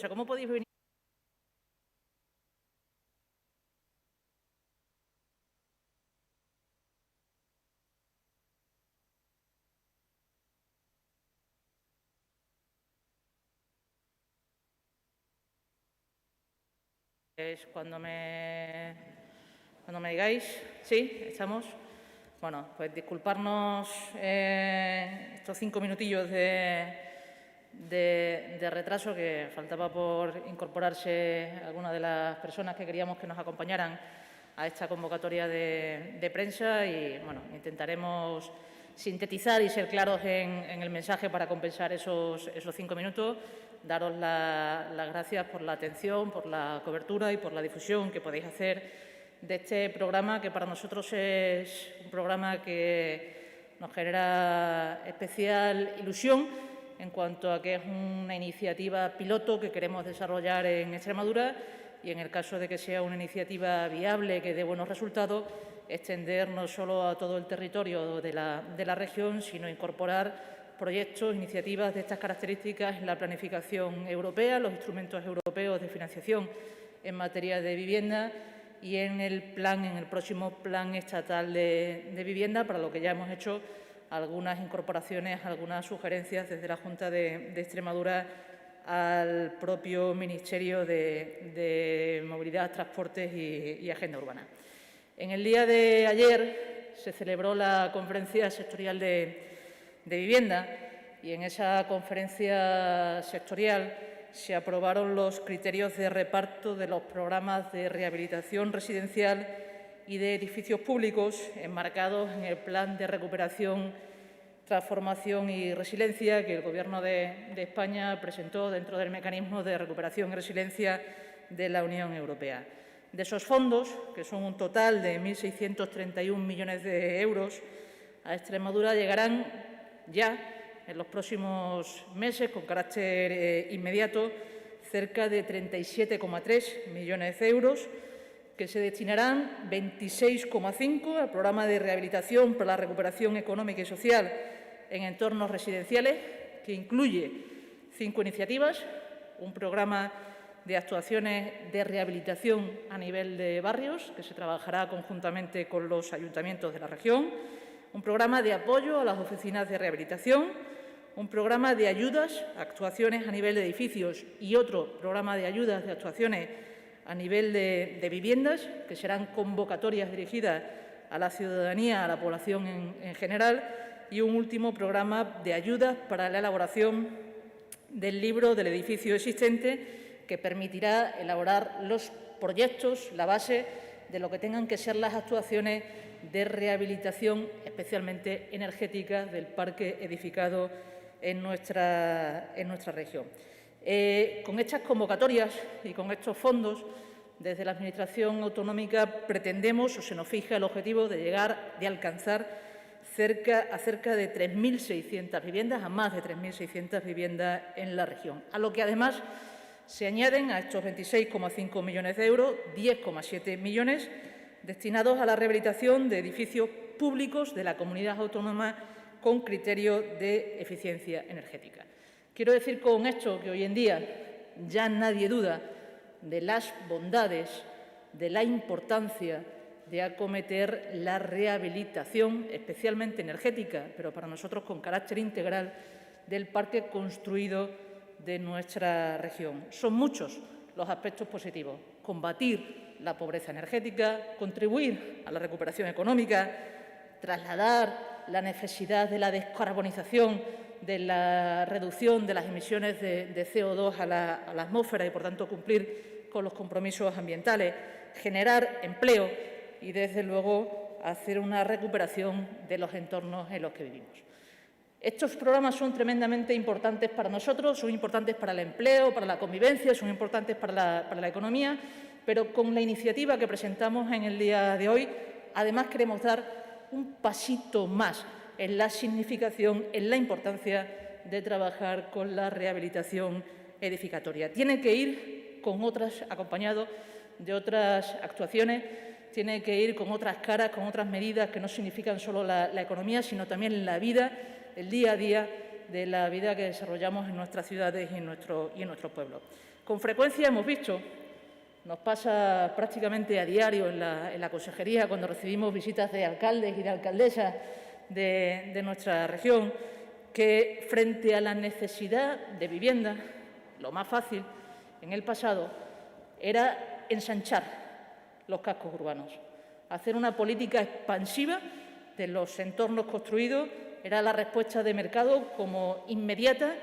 sea, ¿cómo podéis venir? Cuando me digáis, sí, estamos. Bueno, pues disculparnos estos 5 minutillos de retraso, que faltaba por incorporarse alguna de las personas que queríamos que nos acompañaran a esta convocatoria de prensa y, bueno, intentaremos sintetizar y ser claros en el mensaje para compensar esos 5 minutos. Daros las gracias por la atención, por la cobertura y por la difusión que podéis hacer de este programa, que para nosotros es un programa que nos genera especial ilusión en cuanto a que es una iniciativa piloto que queremos desarrollar en Extremadura y, en el caso de que sea una iniciativa viable, que dé buenos resultados, extender no solo a todo el territorio de la región, sino incorporar proyectos, iniciativas de estas características en la planificación europea, los instrumentos europeos de financiación en materia de vivienda y en el próximo Plan Estatal de Vivienda, para lo que ya hemos hecho algunas incorporaciones, algunas sugerencias desde la Junta de Extremadura al propio Ministerio de Movilidad, Transportes y Agenda Urbana. En el día de ayer se celebró la Conferencia Sectorial de Vivienda y en esa conferencia sectorial se aprobaron los criterios de reparto de los programas de rehabilitación residencial y de edificios públicos enmarcados en el Plan de Recuperación, Transformación y Resiliencia que el Gobierno de España presentó dentro del Mecanismo de Recuperación y Resiliencia de la Unión Europea. De esos fondos, que son un total de 1.631 millones de euros, a Extremadura llegarán ya en los próximos meses, con carácter inmediato, cerca de 37,3 millones de euros, que se destinarán 26,5 al programa de rehabilitación para la recuperación económica y social en entornos residenciales, que incluye 5 iniciativas, un programa de actuaciones de rehabilitación a nivel de barrios, que se trabajará conjuntamente con los ayuntamientos de la región, un programa de apoyo a las oficinas de rehabilitación, un programa de ayudas a actuaciones a nivel de edificios y otro programa de ayudas de actuaciones a nivel de viviendas, que serán convocatorias dirigidas a la ciudadanía, a la población en general, y un último programa de ayudas para la elaboración del libro del edificio existente, que permitirá elaborar los proyectos, la base de lo que tengan que ser las actuaciones de rehabilitación, especialmente energética, del parque edificado en nuestra región. Con estas convocatorias y con estos fondos, desde la Administración autonómica pretendemos, o se nos fija el objetivo de alcanzar a cerca de 3.600 viviendas, a más de 3.600 viviendas en la región, a lo que además se añaden a estos 26,5 millones de euros 10,7 millones destinados a la rehabilitación de edificios públicos de la comunidad autónoma con criterio de eficiencia energética. Quiero decir con esto que hoy en día ya nadie duda de las bondades, de la importancia de acometer la rehabilitación, especialmente energética, pero para nosotros con carácter integral, del parque construido de nuestra región. Son muchos los aspectos positivos: combatir la pobreza energética, contribuir a la recuperación económica, trasladar la necesidad de la descarbonización, de la reducción de las emisiones de CO2 a la atmósfera y, por tanto, cumplir con los compromisos ambientales, generar empleo y, desde luego, hacer una recuperación de los entornos en los que vivimos. Estos programas son tremendamente importantes para nosotros, son importantes para el empleo, para la convivencia, son importantes para la economía, pero con la iniciativa que presentamos en el día de hoy, además queremos dar un pasito más en la significación, en la importancia de trabajar con la rehabilitación edificatoria. Tiene que ir acompañado de otras actuaciones, tiene que ir con otras caras, con otras medidas que no significan solo la economía, sino también la vida, el día a día de la vida que desarrollamos en nuestras ciudades y en nuestros pueblos. Con frecuencia hemos visto, nos pasa prácticamente a diario en la consejería cuando recibimos visitas de alcaldes y de alcaldesas de nuestra región, que frente a la necesidad de vivienda, lo más fácil en el pasado era ensanchar los cascos urbanos. Hacer una política expansiva de los entornos construidos era la respuesta de mercado como inmediata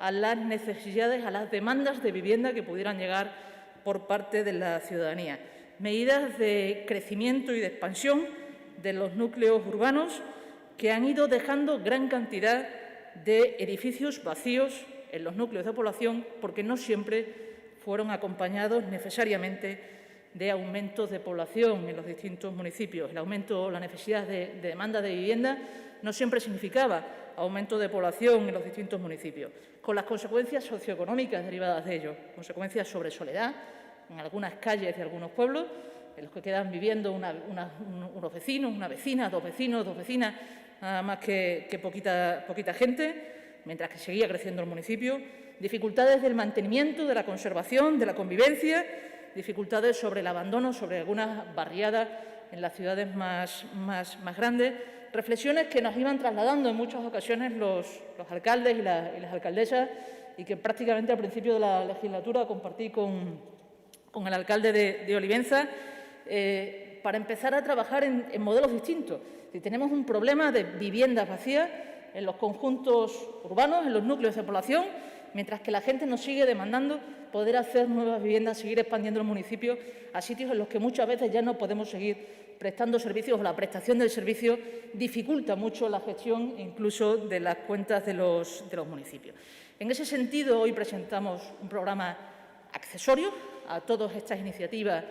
a las necesidades, a las demandas de vivienda que pudieran llegar por parte de la ciudadanía. Medidas de crecimiento y de expansión de los núcleos urbanos que han ido dejando gran cantidad de edificios vacíos en los núcleos de población porque no siempre fueron acompañados necesariamente de aumentos de población en los distintos municipios. El aumento, la necesidad de demanda de vivienda no siempre significaba aumento de población en los distintos municipios, con las consecuencias socioeconómicas derivadas de ello, consecuencias sobre soledad en algunas calles de algunos pueblos, en los que quedan viviendo unos vecinos, una vecina, dos vecinas, nada más que poquita gente, mientras que seguía creciendo el municipio, dificultades del mantenimiento, de la conservación, de la convivencia, dificultades sobre el abandono, sobre algunas barriadas en las ciudades más grandes, reflexiones que nos iban trasladando en muchas ocasiones los alcaldes y las alcaldesas y que prácticamente al principio de la legislatura compartí con el alcalde de Olivenza para empezar a trabajar en modelos distintos. Si tenemos un problema de viviendas vacías en los conjuntos urbanos, en los núcleos de población, mientras que la gente nos sigue demandando poder hacer nuevas viviendas, seguir expandiendo el municipio a sitios en los que muchas veces ya no podemos seguir prestando servicios o la prestación del servicio dificulta mucho la gestión incluso de las cuentas de los municipios. En ese sentido, hoy presentamos un programa accesorio a todas estas iniciativas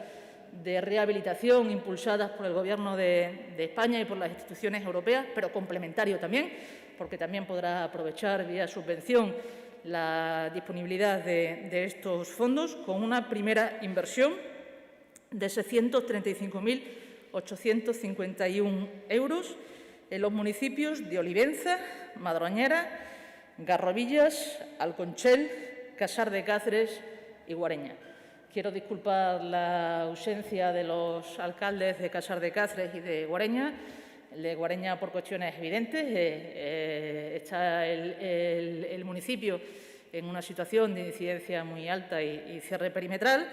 de rehabilitación impulsadas por el Gobierno de España y por las instituciones europeas, pero complementario también, porque también podrá aprovechar vía subvención la disponibilidad de estos fondos, con una primera inversión de 635.851 euros en los municipios de Olivenza, Madroñera, Garrovillas, Alconchel, Casar de Cáceres y Guareña. Quiero disculpar la ausencia de los alcaldes de Casar de Cáceres y de Guareña. El de Guareña por cuestiones evidentes. Está el municipio en una situación de incidencia muy alta y cierre perimetral.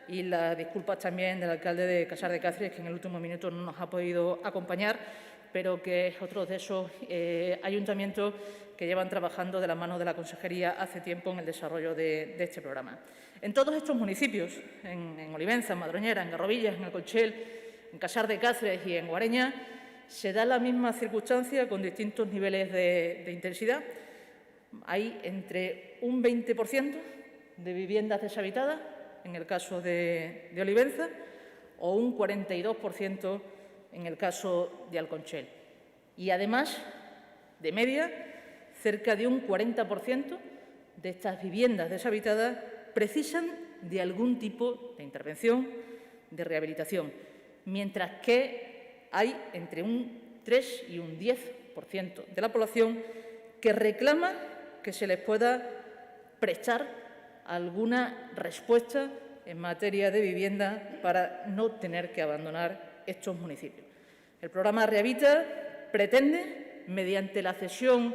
Y las disculpas también del alcalde de Casar de Cáceres, que en el último minuto no nos ha podido acompañar, pero que es otro de esos ayuntamientos que llevan trabajando de la mano de la Consejería hace tiempo en el desarrollo de este programa. En todos estos municipios, en Olivenza, en Madroñera, en Garrovillas, en Alconchel, en Casar de Cáceres y en Guareña, se da la misma circunstancia con distintos niveles de intensidad. Hay entre un 20% de viviendas deshabitadas, en el caso de Olivenza, o un 42% en el caso de Alconchel. Y además, de media, cerca de un 40% de estas viviendas deshabitadas precisan de algún tipo de intervención, de rehabilitación, mientras que hay entre un 3 y un 10% de la población que reclama que se les pueda prestar alguna respuesta en materia de vivienda para no tener que abandonar estos municipios. El programa Rehabita pretende, mediante la cesión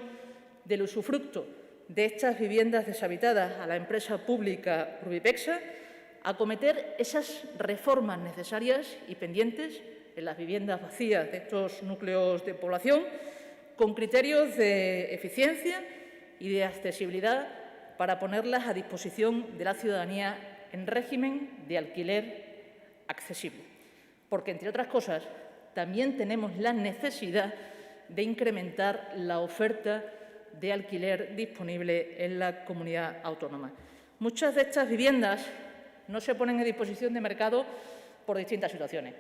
del usufructo de estas viviendas deshabitadas a la empresa pública Urbipexa, acometer esas reformas necesarias y pendientes en las viviendas vacías de estos núcleos de población, con criterios de eficiencia y de accesibilidad para ponerlas a disposición de la ciudadanía en régimen de alquiler accesible. Porque, entre otras cosas, también tenemos la necesidad de incrementar la oferta de alquiler disponible en la comunidad autónoma. Muchas de estas viviendas no se ponen a disposición de mercado por distintas situaciones,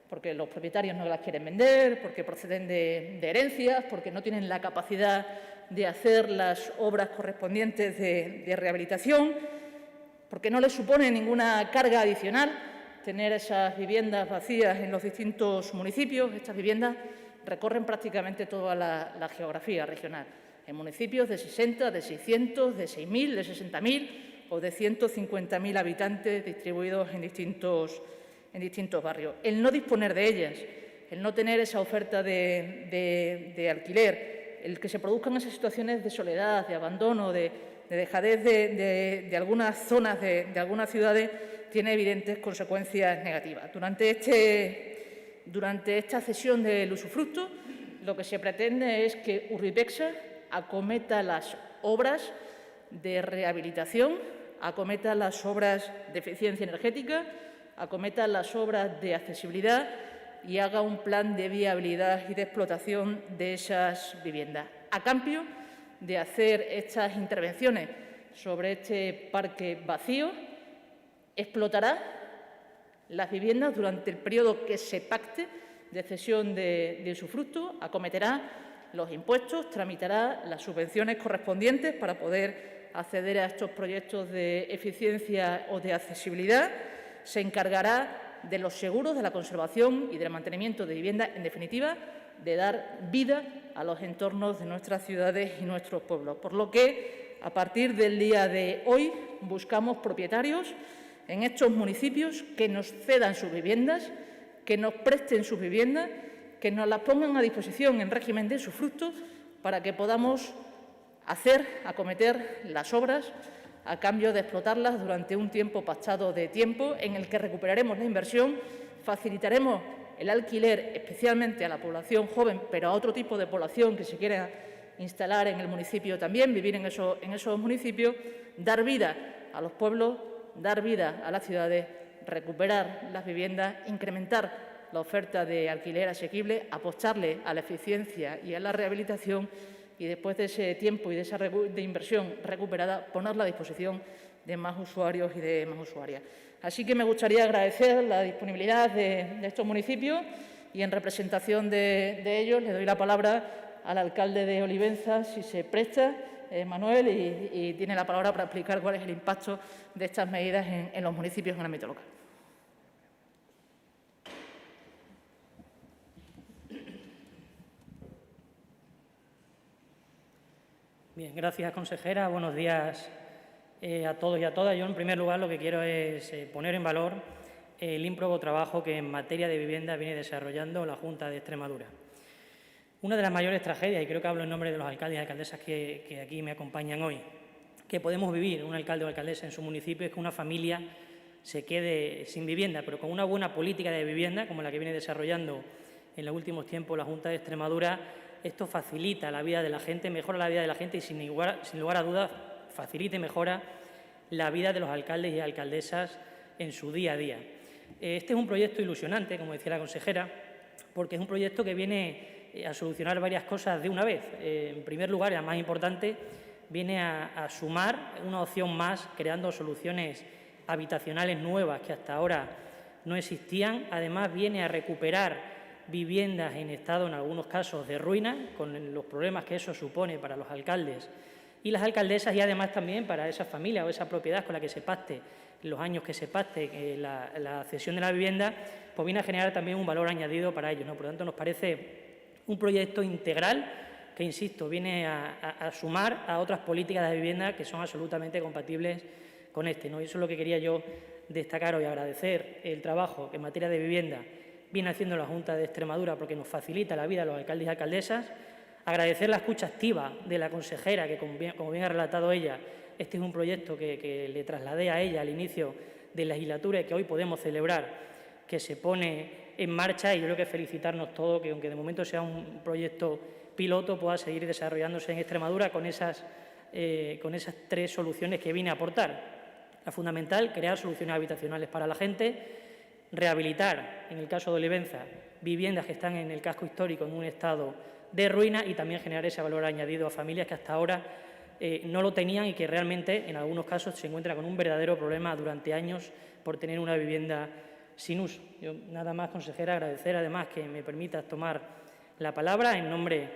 porque los propietarios no las quieren vender, porque proceden de herencias, porque no tienen la capacidad de hacer las obras correspondientes de rehabilitación, porque no les supone ninguna carga adicional tener esas viviendas vacías en los distintos municipios. Estas viviendas recorren prácticamente toda la geografía regional, en municipios de 60, de 600, de 6.000, de 60.000 o de 150.000 habitantes distribuidos en distintos barrios. El no disponer de ellas, el no tener esa oferta de alquiler, el que se produzcan esas situaciones de soledad, de abandono, de dejadez de algunas zonas, de algunas ciudades, tiene evidentes consecuencias negativas. Durante esta cesión del usufructo, lo que se pretende es que Urbipexa acometa las obras de rehabilitación, acometa las obras de eficiencia energética, acometa las obras de accesibilidad y haga un plan de viabilidad y de explotación de esas viviendas. A cambio de hacer estas intervenciones sobre este parque vacío, explotará las viviendas durante el periodo que se pacte de cesión de usufructo, acometerá los impuestos, tramitará las subvenciones correspondientes para poder acceder a estos proyectos de eficiencia o de accesibilidad, se encargará de los seguros, de la conservación y del mantenimiento de viviendas, en definitiva, de dar vida a los entornos de nuestras ciudades y nuestros pueblos. Por lo que, a partir del día de hoy, buscamos propietarios en estos municipios que nos cedan sus viviendas, que nos presten sus viviendas, que nos las pongan a disposición en régimen de usufructo para que podamos acometer las obras a cambio de explotarlas durante un tiempo pactado de tiempo en el que recuperaremos la inversión, facilitaremos el alquiler especialmente a la población joven, pero a otro tipo de población que se quiera instalar en el municipio también, vivir en esos municipios, dar vida a los pueblos, dar vida a las ciudades, recuperar las viviendas, incrementar la oferta de alquiler asequible, apostarle a la eficiencia y a la rehabilitación y después de ese tiempo y de esa inversión recuperada, ponerla a disposición de más usuarios y de más usuarias. Así que me gustaría agradecer la disponibilidad de estos municipios y en representación de ellos le doy la palabra al alcalde de Olivenza, si se presta, Manuel, y tiene la palabra para explicar cuál es el impacto de estas medidas en los municipios en el ámbito local. Bien, gracias, consejera. Buenos días a todos y a todas. Yo, en primer lugar, lo que quiero es poner en valor el ímprobo trabajo que en materia de vivienda viene desarrollando la Junta de Extremadura. Una de las mayores tragedias, y creo que hablo en nombre de los alcaldes y alcaldesas que aquí me acompañan hoy, que podemos vivir un alcalde o alcaldesa en su municipio, es que una familia se quede sin vivienda, pero con una buena política de vivienda, como la que viene desarrollando en los últimos tiempos la Junta de Extremadura, esto facilita la vida de la gente, mejora la vida de la gente y, sin lugar a dudas, facilita y mejora la vida de los alcaldes y alcaldesas en su día a día. Este es un proyecto ilusionante, como decía la consejera, porque es un proyecto que viene a solucionar varias cosas de una vez. En primer lugar, y la más importante, viene a sumar una opción más, creando soluciones habitacionales nuevas que hasta ahora no existían. Además, viene a recuperar viviendas en estado, en algunos casos, de ruina, con los problemas que eso supone para los alcaldes y las alcaldesas, y además también para esa familia o esa propiedad con la que se pacte, los años que se pacte la cesión de la vivienda, pues viene a generar también un valor añadido para ellos, ¿no? Por lo tanto, nos parece un proyecto integral que, insisto, viene a sumar a otras políticas de vivienda que son absolutamente compatibles con este, ¿no? Y eso es lo que quería yo destacar hoy, agradecer el trabajo que en materia de vivienda viene haciendo la Junta de Extremadura porque nos facilita la vida a los alcaldes y alcaldesas, agradecer la escucha activa de la consejera, que como bien ha relatado ella, este es un proyecto que le trasladé a ella al inicio de la legislatura y que hoy podemos celebrar, que se pone en marcha, y yo creo que felicitarnos todos, que aunque de momento sea un proyecto piloto, pueda seguir desarrollándose en Extremadura con esas tres soluciones que viene a aportar. La fundamental, crear soluciones habitacionales para la gente, rehabilitar, en el caso de Olivenza, viviendas que están en el casco histórico en un estado de ruina, y también generar ese valor añadido a familias que hasta ahora no lo tenían y que realmente en algunos casos se encuentran con un verdadero problema durante años por tener una vivienda sin uso. Yo nada más, consejera, agradecer además que me permitas tomar la palabra en nombre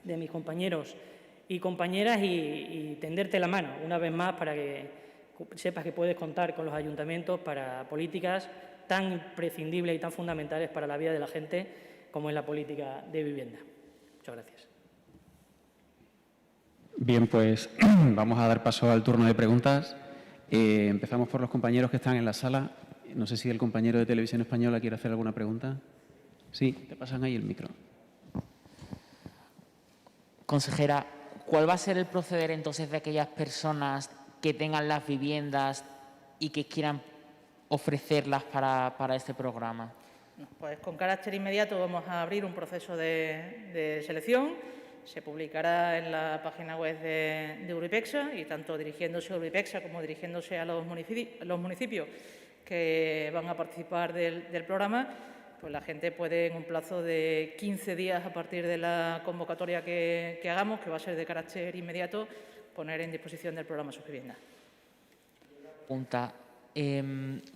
de mis compañeros y compañeras y tenderte la mano una vez más para que sepas que puedes contar con los ayuntamientos para políticas tan imprescindibles y tan fundamentales para la vida de la gente como es la política de vivienda. Muchas gracias. Bien, pues vamos a dar paso al turno de preguntas. Empezamos por los compañeros que están en la sala. No sé si el compañero de Televisión Española quiere hacer alguna pregunta. Sí, te pasan ahí el micro. Consejera, ¿cuál va a ser el proceder entonces de aquellas personas que tengan las viviendas y que quieran ofrecerlas para este programa? Pues con carácter inmediato vamos a abrir un proceso de selección. Se publicará en la página web de Euripexa y tanto dirigiéndose a Euripexa como dirigiéndose a los municipios que van a participar del programa, pues la gente puede, en un plazo de 15 días a partir de la convocatoria que hagamos, que va a ser de carácter inmediato, poner en disposición del programa sus viviendas. Pregunta,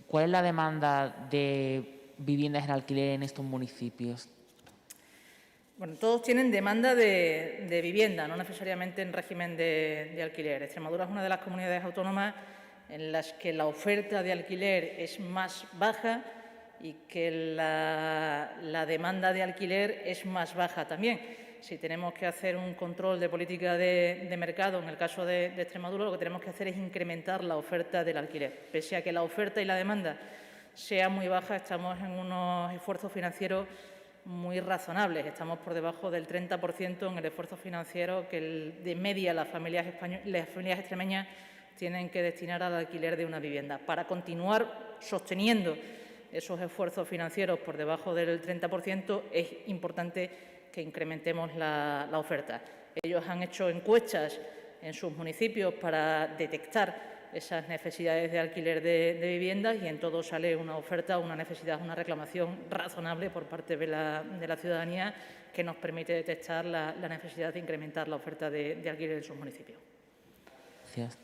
¿cuál es la demanda de viviendas en alquiler en estos municipios? Bueno, todos tienen demanda de vivienda, no necesariamente en régimen de alquiler. Extremadura es una de las comunidades autónomas en las que la oferta de alquiler es más baja y que la demanda de alquiler es más baja también. Si tenemos que hacer un control de política de mercado, en el caso de Extremadura, lo que tenemos que hacer es incrementar la oferta del alquiler. Pese a que la oferta y la demanda sea muy baja, estamos en unos esfuerzos financieros muy razonables. Estamos por debajo del 30% en el esfuerzo financiero que de media las familias extremeñas tienen que destinar al alquiler de una vivienda. Para continuar sosteniendo esos esfuerzos financieros por debajo del 30%, es importante que incrementemos la oferta. Ellos han hecho encuestas en sus municipios para detectar esas necesidades de alquiler de viviendas y en todo sale una oferta, una necesidad, una reclamación razonable por parte de la ciudadanía que nos permite detectar la necesidad de incrementar la oferta de alquiler en sus municipios. Gracias.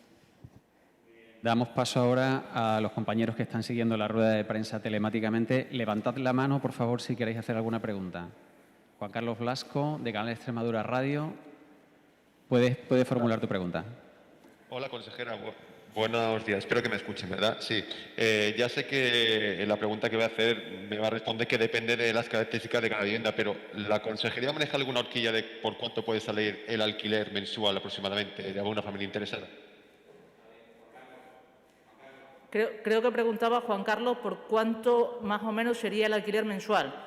Damos paso ahora a los compañeros que están siguiendo la rueda de prensa telemáticamente. Levantad la mano, por favor, si queréis hacer alguna pregunta. Juan Carlos Blasco, de Canal Extremadura Radio. Puedes formular tu pregunta. Hola, consejera. Buenos días. Espero que me escuchen, ¿verdad? Sí. Ya sé que la pregunta que voy a hacer me va a responder que depende de las características de cada vivienda, pero ¿la consejería maneja alguna horquilla de por cuánto puede salir el alquiler mensual aproximadamente de alguna familia interesada? Creo que preguntaba Juan Carlos por cuánto más o menos sería el alquiler mensual.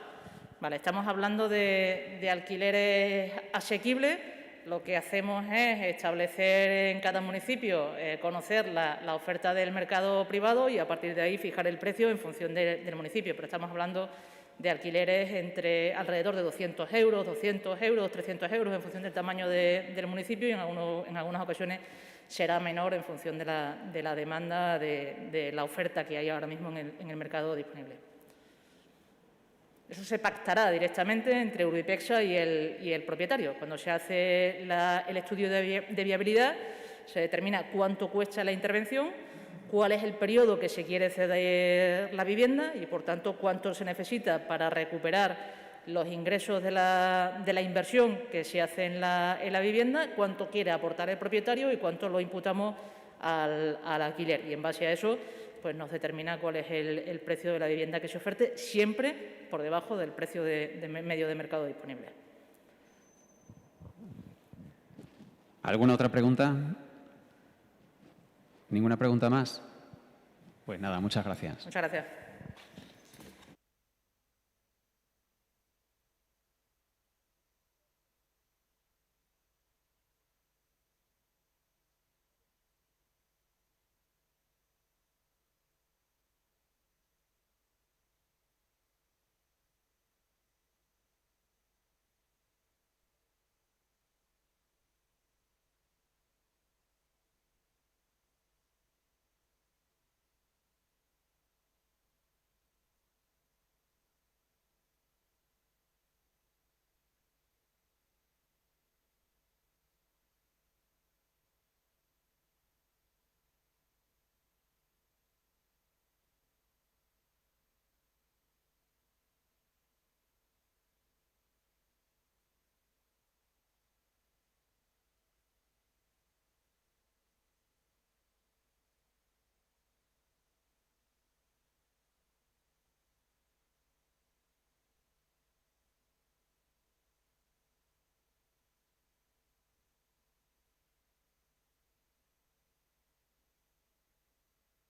Vale, estamos hablando de alquileres asequibles. Lo que hacemos es establecer en cada municipio, conocer la oferta del mercado privado y a partir de ahí fijar el precio en función del municipio. Pero estamos hablando de alquileres entre alrededor de 200 euros, 200 euros, 300 euros en función del tamaño del municipio y en algunas ocasiones será menor en función de la demanda, de la oferta que hay ahora mismo en el mercado disponible. Eso se pactará directamente entre Euripexa y el propietario. Cuando se hace el estudio de viabilidad, se determina cuánto cuesta la intervención, cuál es el periodo que se quiere ceder la vivienda y, por tanto, cuánto se necesita para recuperar los ingresos de la inversión que se hace en la vivienda, cuánto quiere aportar el propietario y cuánto lo imputamos al alquiler. Y en base a eso, pues nos determina cuál es el precio de la vivienda que se oferte, siempre por debajo del precio medio de mercado disponible. ¿Alguna otra pregunta? ¿Ninguna pregunta más? Pues nada, muchas gracias. Muchas gracias.